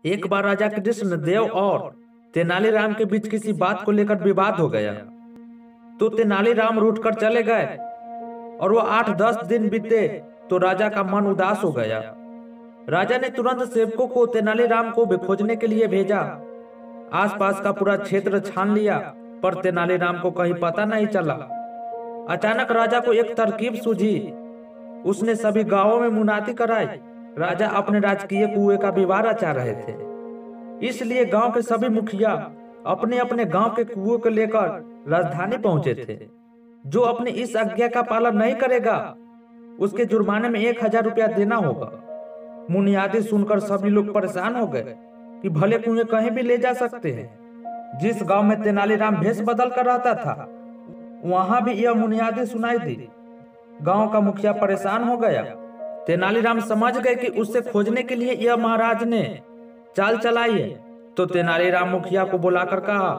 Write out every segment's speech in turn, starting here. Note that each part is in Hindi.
एक बार राजा कृष्णदेव और तेनालीराम के बीच किसी बात को लेकर विवाद हो गया। तो तेनालीराम रूठकर चले गए और वो 8-10 दिन बीते तो राजा का मन उदास हो गया। राजा ने तुरंत सेवकों को तेनालीराम को खोजने के लिए भेजा। आसपास का पूरा क्षेत्र छान लिया पर तेनालीराम को कहीं पता नहीं चला। अचानक राजा को एक तरकीब सूझी। उसने सभी गांवों में मुनादी कराई। राजा अपने राजकीय कुएं का विवाह रचा रहे थे, इसलिए गांव के सभी मुखिया अपने अपने गांव के कुएं को लेकर राजधानी पहुंचे थे। जो अपनी इस आज्ञा का पालन नहीं करेगा उसके जुर्माने में 1000 रुपया देना होगा। मुनियादी सुनकर सभी लोग परेशान हो गए कि भले कुएं कहीं भी ले जा सकते हैं। जिस गांव में तेनालीराम भेष बदल कर रहता था वहां भी यह मुनियादी सुनाई दी। गांव का मुखिया परेशान हो गया। तेनालीराम समझ गए कि उससे खोजने के लिए यह महाराज ने चाल चलाई है। तो तेनालीराम मुखिया को बुलाकर कहा,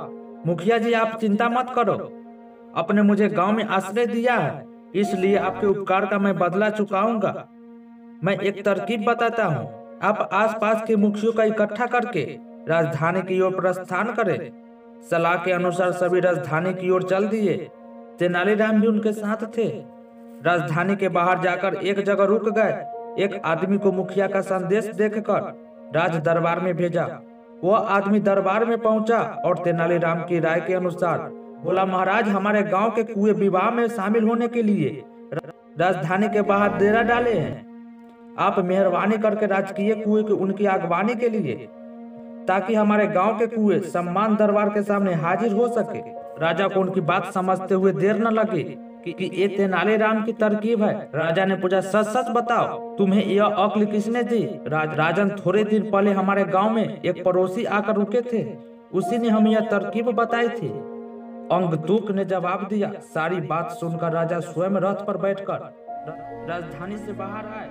मुखिया जी आप चिंता मत करो, आपने मुझे गांव में आश्रय दिया है इसलिए आपके उपकार का मैं बदला चुकाऊंगा। मैं एक तरकीब बताता हूँ, आप आसपास के मुखियों का इकट्ठा करके राजधानी की ओर प्रस्थान करें। सलाह के अनुसार सभी राजधानी की ओर चल दिए। तेनालीराम भी उनके साथ थे। राजधानी के बाहर जाकर एक जगह रुक गए। एक आदमी को मुखिया का संदेश देखकर राज दरबार में भेजा। वह आदमी दरबार में पहुंचा और तेनालीराम की राय के अनुसार बोला, महाराज हमारे गांव के कुएं विवाह में शामिल होने के लिए राजधानी के बाहर डेरा डाले हैं। आप मेहरबानी करके राजकीय कुएं की उनकी अगवानी के लिए, ताकि हमारे गांव के कुएं सम्मान दरबार के सामने हाजिर हो सके। राजा को उनकी बात समझते हुए देर न लगी कि ये तेनालीराम की तरकीब है। राजा ने पूछा, सच सच बताओ तुम्हें यह अक्ल किसने दी? राजन थोड़े दिन पहले हमारे गांव में एक पड़ोसी आकर रुके थे, उसी ने हमें यह तरकीब बताई थी। अंगतूक ने जवाब दिया। सारी बात सुनकर राजा स्वयं रथ पर बैठकर राजधानी से बाहर आए।